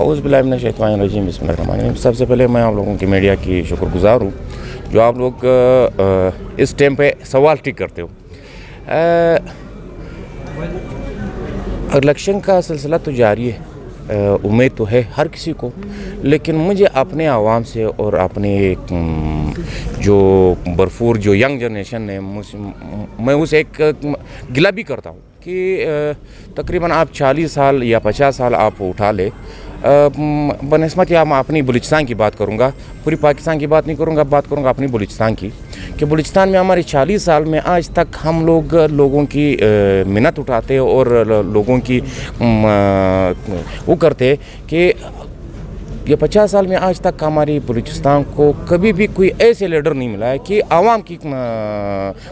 औज़ुबिल्लाहिमिनश्शैतानिर्रजीम बिस्मिल्लाहिर्रहमानिर्रहीम। सबसे पहले मैं आप लोगों की मीडिया की शुक्रगुज़ार हूँ जो आप लोग इस टाइम पे सवाल ठीक करते हो। इलेक्शन का सिलसिला तो जारी है, उम्मीद तो है हर किसी को, लेकिन मुझे अपने आवाम से और अपने जो भरपूर जो यंग जनरेशन है मैं उसे एक गिला भी करता हूँ कि तकरीबन आप 40 साल या 50 साल आप उठा ले, बनस्बत या मैं अपनी बलूचिस्तान की बात करूँगा, पूरी पाकिस्तान की बात नहीं करूँगा, बात करूँगा अपनी बलूचिस्तान की कि बलूचिस्तान में हमारे 40 साल में आज तक हम लोगों की मिन्नत उठाते और लोगों की वो करते कि ये 50 साल में आज तक हमारी बलूचिस्तान को कभी भी कोई ऐसे लीडर नहीं मिला है कि आवाम की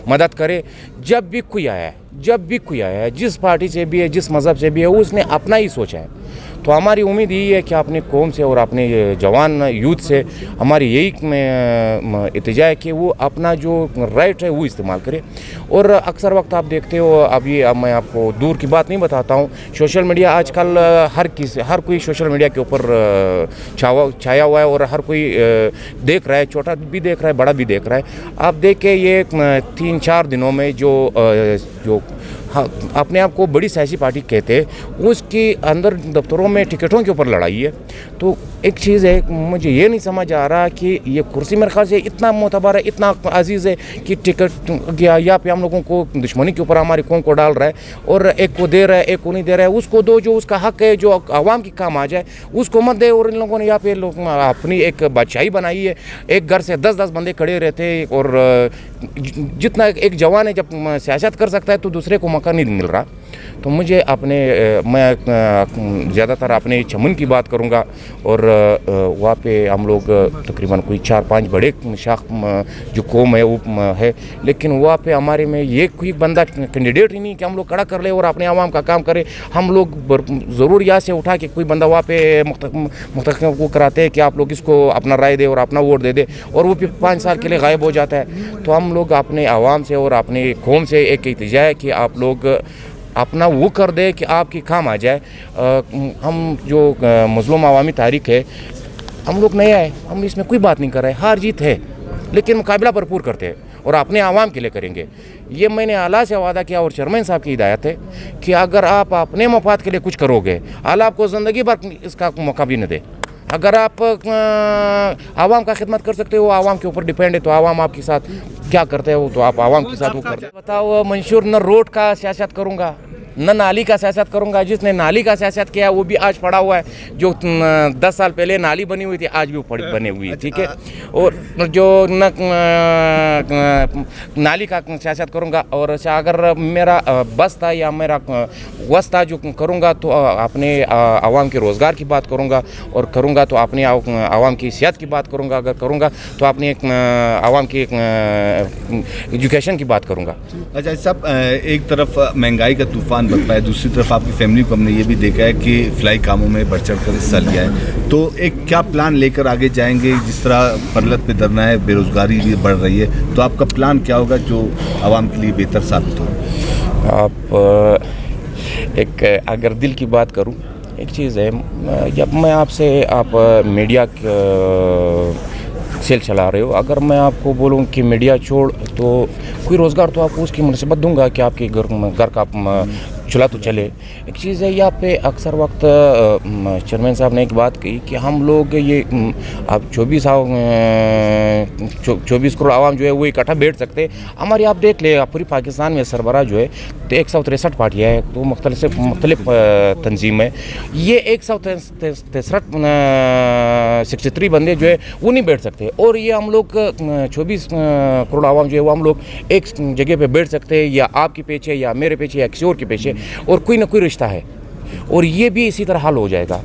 मदद करे। जब भी कोई आया है जिस पार्टी से भी है, जिस मज़हब से भी है, उसने अपना ही सोचा है। तो हमारी उम्मीद यही है कि अपने कौम से और अपने जवान यूथ से हमारी यही इल्तिजा है कि वो अपना जो राइट है वो इस्तेमाल करे। और अक्सर वक्त आप देखते हो, अभी अब मैं आपको दूर की बात नहीं बताता हूँ, सोशल मीडिया आजकल हर कोई सोशल मीडिया के ऊपर छाया हुआ है और हर कोई देख रहा है, छोटा भी देख रहा है, बड़ा भी देख रहा है। आप देख के ये 3-4 दिनों में जो अपने आप को बड़ी सियासी पार्टी कहते हैं, उसके अंदर दफ्तरों में टिकटों के ऊपर लड़ाई है। तो एक चीज़ है, मुझे ये नहीं समझ आ रहा कि ये कुर्सी मेरे ख्याल से इतना मोतबर है, इतना अजीज़ है कि टिकट या पे हम लोगों को दुश्मनी के ऊपर हमारी कौम को डाल रहा है और एक को दे रहा है, एक को नहीं दे रहा है। उसको दो जो उसका हक है, जो आवाम की काम आ जाए, उसको मत दे। और इन लोगों ने यहाँ पे अपनी एक बादशाही बनाई है, एक घर से 10-10 बंदे खड़े रहते हैं और जितना एक जवान है जब सियासत कर सकता है तो दूसरे को मौका नहीं मिल रहा। तो मुझे मैं ज़्यादातर अपने चमन की बात करूँगा और वहाँ पे हम लोग तकरीबन कोई 4-5 बड़े शाख जो कौम है वो है, लेकिन वहाँ पे हमारे में ये कोई बंदा कैंडिडेट ही नहीं कि हम लोग खड़ा कर ले और अपने आवाम का काम करें। हम लोग ज़रूर यहाँ से उठा के कोई बंदा वहाँ पे मुख्तखब को कराते हैं कि आप लोग इसको अपना राय दे और अपना वोट दे दे, और वो फिर 5 साल के लिए गायब हो जाता है। तो हम लोग अपने आवाम से और अपने कौम से एक इल्तिजा है कि आप लोग अपना वो कर दे कि आपकी काम आ जाए। हम जो मज़लूम अवामी तारीख है, हम लोग नया है, हम इसमें कोई बात नहीं कर रहे, हार जीत है, लेकिन मुकाबला भरपूर करते हैं और अपने आवाम के लिए करेंगे। ये मैंने आला से वादा किया और चेयरमैन साहब की हिदायत है कि अगर आप अपने मफाद के लिए कुछ करोगे, आला आपको ज़िंदगी भर इसका मौका भी न दे। अगर आप आवाम का खिदमत कर सकते हो, आवाम के ऊपर डिपेंड है, तो आवाम आपके साथ क्या करते हो तो आप आवाम के साथ वो करते हो। बताओ मंशूर, न रोड का सियासत करूँगा, न नाली का सियासत करूँगा। जिसने नाली का सियासत किया वो भी आज पड़ा हुआ है, जो 10 साल पहले नाली बनी हुई थी आज भी वो बनी हुई है, ठीक है। और जो न नाली का सियासत करूँगा, और अगर मेरा बस था या मेरा वस था जो करूँगा तो अपने आवाम के रोज़गार की बात करूँगा, और करूँगा तो अपने आवाम की सेहत की बात करूँगा, अगर करूँगा तो अपने आवाम की एजुकेशन की बात करूँगा। अच्छा साहब, एक तरफ महंगाई का तूफान बरपा है, दूसरी तरफ आपकी फैमिली को हमने ये भी देखा है कि फ्लाई कामों में बढ़ चढ़ कर हिस्सा लिया है, तो एक क्या प्लान लेकर आगे जाएंगे? जिस तरह परलत पे धरना है, बेरोज़गारी भी बढ़ रही है, तो आपका प्लान क्या होगा जो आवाम के लिए बेहतर साबित हो? आप एक अगर दिल की बात करूं, एक चीज़ है, जब मैं आपसे आप मीडिया सेल चला रहे हो, अगर मैं आपको बोलूं कि मीडिया छोड़ तो कोई रोज़गार तो आपको उसकी मुनासिबत दूंगा कि आपके घर का चला तो चले। एक चीज़ है, यहाँ पे अक्सर वक्त चेयरमैन साहब ने एक बात कही कि हम लोग ये अब 24 करोड़ आवाम जो है वो इकट्ठा बैठ सकते। हमारी आप देख ले, पूरी पाकिस्तान में सरबराह जो है तो 163 पार्टियाँ हैं, तो मुख्तलिफ तंजीम है। ये 163 बंदे जो है वो नहीं बैठ सकते, और ये हम लोग 24 करोड़ आवाम जो है वो हम लोग एक जगह पे बैठ सकते हैं, या आपके पीछे या मेरे पीछे या किसी और के पीछे, और कोई ना कोई रिश्ता है, और ये भी इसी तरह हल हो जाएगा।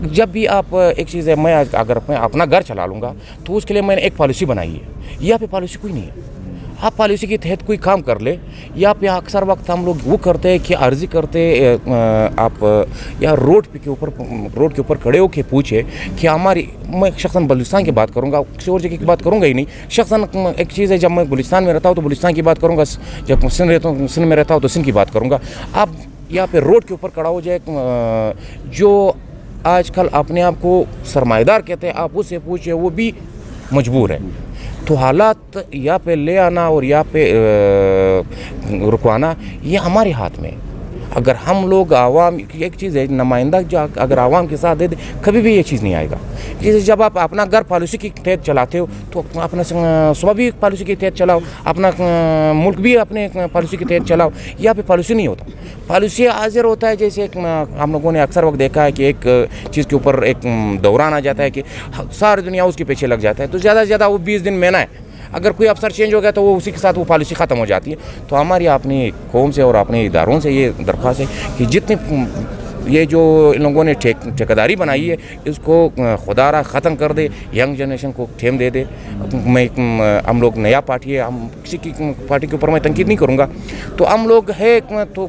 जब भी आप एक चीज़ है, मैं अगर मैं अपना घर चला लूँगा तो उसके लिए मैंने एक पॉलिसी बनाई है। यहाँ पे पॉलिसी कोई नहीं है, आप पॉलिसी के तहत कोई काम कर ले। यहाँ पे अक्सर वक्त हम लोग वो करते हैं कि अर्जी करते आप या रोड के ऊपर खड़े होकर पूछे कि हमारी, मैं शख्सन बलूचिस्तान की बात करूँगा, किसी और जगह की बात करूँगा ही नहीं। शख्सन एक चीज़ है, जब मैं बलूचिस्तान में रहता हूँ तो बलूचिस्तान की बात करूँगा, जब सिंध में रहता हूँ तो सिंध की बात करूँगा। आप यहाँ पे रोड के ऊपर खड़ा हो जाए, जो آج کل اپنے آپ کو سرمایہ دار کہتے ہیں, آپ اس سے پوچھیں وہ بھی مجبور ہے. تو حالات یا پہ لے آنا اور یا پہ رکوانا یہ ہمارے ہاتھ میں ہے. اگر ہم لوگ عوام کی ایک چیز ہے, نمائندہ جو اگر عوام کے ساتھ دے دے کبھی بھی یہ چیز نہیں آئے گا. جیسے جب آپ اپنا گھر پالیسی کے تحت چلاتے ہو تو اپنا صبح بھی پالیسی کے تحت چلاؤ, اپنا ملک بھی اپنے پالیسی کے تحت چلاؤ. یہاں پہ پالیسی نہیں ہوتا, پالیسی حاضر ہوتا ہے. جیسے ہم لوگوں نے اکثر وقت دیکھا ہے کہ ایک چیز کے اوپر ایک دوران آ جاتا ہے کہ ساری دنیا اس کے پیچھے لگ جاتا ہے, تو زیادہ سے زیادہ وہ 20 دن مہینہ ہے. اگر کوئی افسر چینج ہو گیا تو وہ اسی کے ساتھ وہ پالیسی ختم ہو جاتی ہے. تو ہماری اپنی قوم سے اور اپنے اداروں سے یہ درخواست ہے کہ جتنے یہ جو ان لوگوں نے ٹھیکیداری بنائی ہے اس کو خدا را ختم کر دے, ینگ جنریشن کو ٹھیم دے دے. ہم لوگ نیا پارٹی ہے, ہم کسی کی پارٹی کے اوپر میں تنقید نہیں کروں گا. تو ہم لوگ ہے تو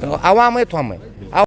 عوام ہے تو ہم ہیں.